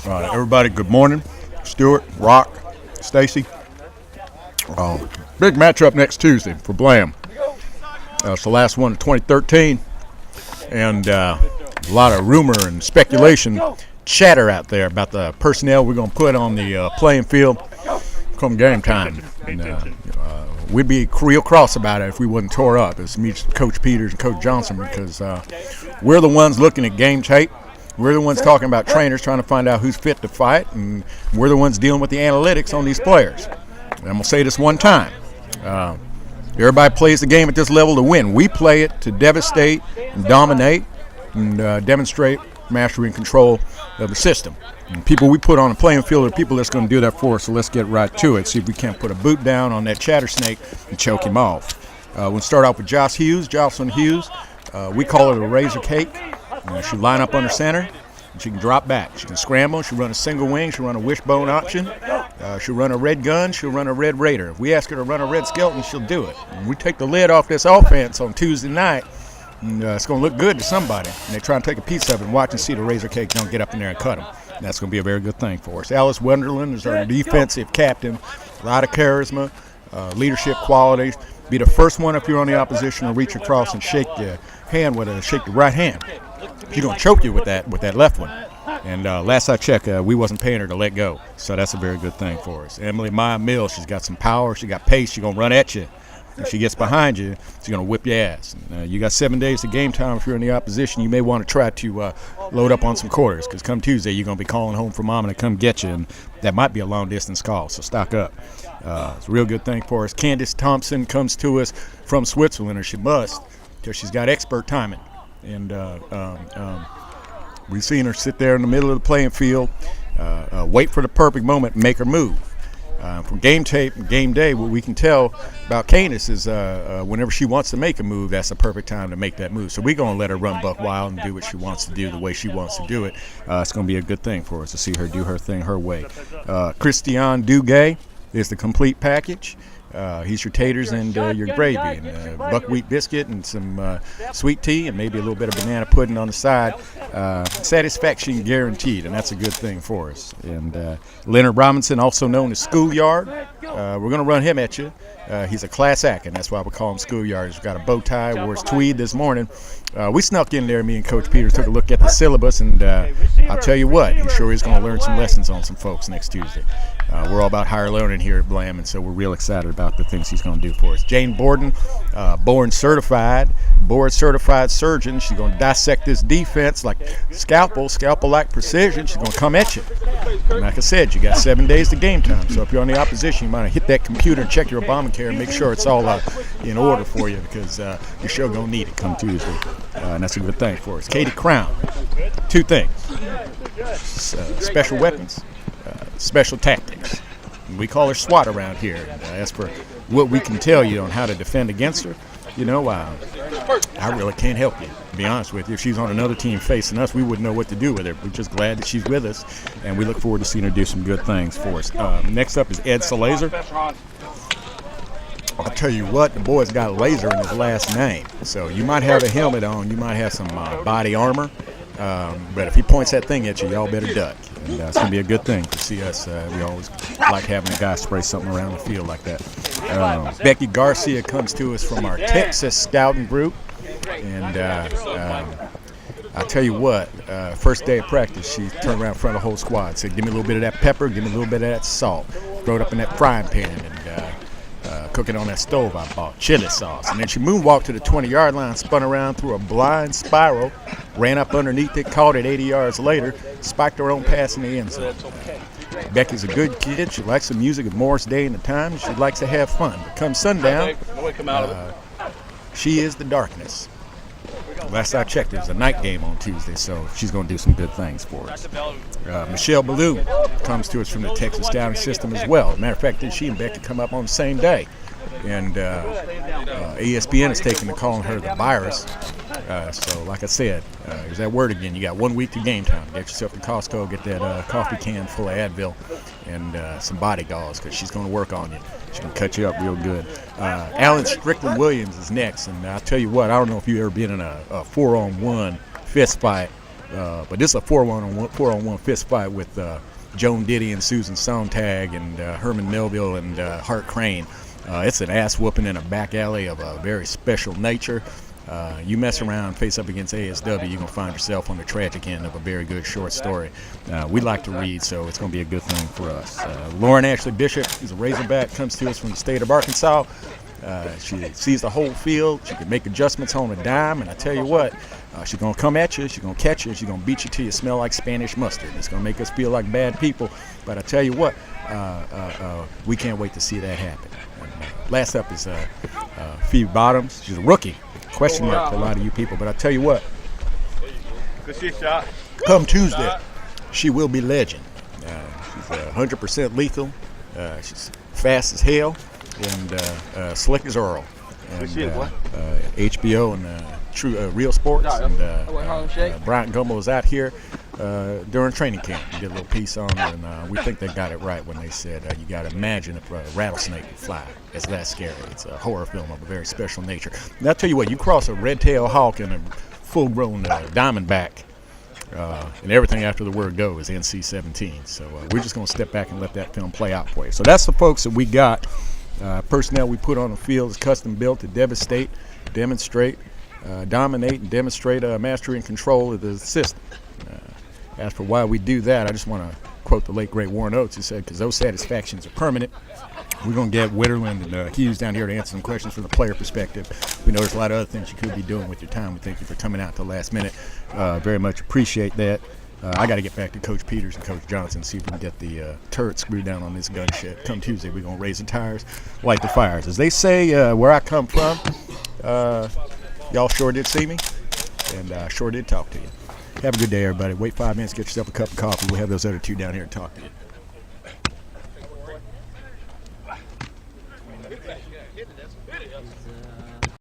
All right, everybody, good morning. Stuart, Rock, Stacy. Big matchup next Tuesday for Blam. It's the last one of 2013, and a lot of rumor and speculation, chatter out there about the personnel we're going to put on the playing field come game time. And, we'd be real cross about it if we wasn't tore up. It's me, Coach Peters, and Coach Johnson, because we're the ones looking at game tape. We're the ones talking about trainers trying to find out who's fit to fight, and we're the ones dealing with the analytics on these players. And I'm going to say this one time. Everybody plays the game at this level to win. We play it to devastate and dominate and demonstrate mastery and control of the system. And people we put on the playing field are people that's going to do that for us, so let's get right to it. See if we can't put a boot down on that chatter snake and choke him off. We'll start off with Jocelyn Hughes. We call her a razor cake. She'll line up under center, and she can drop back. She can scramble. She'll run a single wing. She'll run a wishbone option. She'll run a red gun. She'll run a red raider. If we ask her to run a red skeleton, she'll do it. And we take the lid off this offense on Tuesday night, and it's going to look good to somebody. And they try and take a piece of it and watch and see the razor cake don't get up in there and cut them. That's going to be a very good thing for us. Alice Wonderland is our defensive captain. A lot of charisma, leadership qualities. Be the first one if you're on the opposition to reach across and shake the hand with her, shake the right hand. She's going to choke you with that left one. And last I checked, we wasn't paying her to let go. So that's a very good thing for us. Emily Maya Mills, she's got some power. She got pace. She's going to run at you. If she gets behind you, she's going to whip your ass. You got 7 days to game time. If you're in the opposition, you may want to try to load up on some quarters, because come Tuesday, you're going to be calling home for mama to come get you, and that might be a long-distance call, so stock up. It's a real good thing for us. Candace Thompson comes to us from Switzerland, or she must, because she's got expert timing. And we've seen her sit there in the middle of the playing field, wait for the perfect moment, and make her move. From game tape and game day, what we can tell about Candace is whenever she wants to make a move, that's the perfect time to make that move. So we're going to let her run buck wild and do what she wants to do the way she wants to do it. It's going to be a good thing for us to see her do her thing her way. Christian Duguay is the complete package. He's your taters and your gravy, and buckwheat biscuit and some sweet tea and maybe a little bit of banana pudding on the side. Satisfaction guaranteed, and that's a good thing for us. And Leonard Robinson, also known as Schoolyard, we're going to run him at you. He's a class act, and that's why we call him Schoolyard. He's got a bow tie, wore his tweed this morning. We snuck in there, me and Coach Peters took a look at the syllabus, and I'll tell you what, I'm sure he's going to learn some lessons on some folks next Tuesday. We're all about higher learning here at Blam, and so we're real excited about the things he's going to do for us. Jane Borden, board certified surgeon. She's going to dissect this defense like scalpel-like precision. She's going to come at you. And like I said, you got 7 days to game time, so if you're on the opposition, you might hit that computer and check your Obamacare and make sure it's all in order for you, because you're sure going to need it come Tuesday. And that's a good thing for us. Katie Crown, 2 things. Special weapons, special tactics. We call her SWAT around here. And as for what we can tell you on how to defend against her, I really can't help you, to be honest with you. If she's on another team facing us, we wouldn't know what to do with her. We're just glad that she's with us, and we look forward to seeing her do some good things for us. Next up is Ed Salazer. I'll tell you what, the boy's got laser in his last name. So you might have a helmet on, you might have some body armor, but if he points that thing at you, y'all better duck. And it's going to be a good thing to see us. We always like having a guy spray something around the field like that. Becky Garcia comes to us from our Texas scouting group. And I'll tell you what, first day of practice, she turned around in front of the whole squad, said, give me a little bit of that pepper, give me a little bit of that salt. Throw it up in that frying pan and cook it on that stove I bought, chili sauce. And then she moonwalked to the 20-yard line, spun around through a blind spiral, ran up underneath it, caught it 80 yards later, spiked her own pass in the end zone. Becky's a good kid. She likes the music of Morris Day and the Times. She likes to have fun. But come sundown, she is the darkness. Last I checked, there's a night game on Tuesday, so she's going to do some good things for us. Michelle Ballou comes to us from the Texas Scouting System as well. Matter of fact, she and Becky come up on the same day. And ESPN is taking the call on her the virus. So, like I said, there's that word again. You got 1 week to game time. Get yourself to Costco, get that coffee can full of Advil and some body gauze, because she's going to work on you. She can cut you up real good. Alan Strickland Williams is next, and I'll tell you what, I don't know if you've ever been in a 4-on-1 fist fight, but this is a 4-on-1 fist fight with Joan Diddy and Susan Sontag and Herman Melville and Hart Crane. It's an ass whooping in a back alley of a very special nature. You mess around, face up against ASW, you're going to find yourself on the tragic end of a very good short story. We like to read, so it's going to be a good thing for us. Lauren Ashley Bishop is a Razorback, comes to us from the state of Arkansas. She sees the whole field. She can make adjustments on a dime, and I tell you what, she's going to come at you, she's going to catch you, she's going to beat you till you smell like Spanish mustard. It's going to make us feel like bad people, but I tell you what, we can't wait to see that happen. And, last up is Phoebe Bottoms. She's a rookie. Question mark for a lot of you people, but I tell you what, come Tuesday, she will be legend. She's 100% lethal. She's fast as hell and slick as Earl. And HBO and True Real Sports and Bryant Gumbo is out here during training camp. We did a little piece on it, and we think they got it right when they said you got to imagine if a rattlesnake would fly. It's that scary. It's a horror film of a very special nature. And I'll tell you what, you cross a red-tailed hawk and a full-grown diamondback, and everything after the word go is NC-17. So we're just going to step back and let that film play out for you. So that's the folks that we got. Personnel we put on the field is custom built to demonstrate, dominate, and demonstrate mastery and control of the system. As for why we do that, I just want to quote the late, great Warren Oates, who said, because those satisfactions are permanent. We're going to get Witterland and Hughes down here to answer some questions from the player perspective. We know there's a lot of other things you could be doing with your time. We thank you for coming out to the last minute. Very much appreciate that. I got to get back to Coach Peters and Coach Johnson, see if we can get the turret screwed down on this gun shed. Come Tuesday, we're going to raise the tires, light the fires. As they say where I come from, y'all sure did see me, and sure did talk to you. Have a good day, everybody. Wait 5 minutes, get yourself a cup of coffee. We'll have those other two down here and talk to you.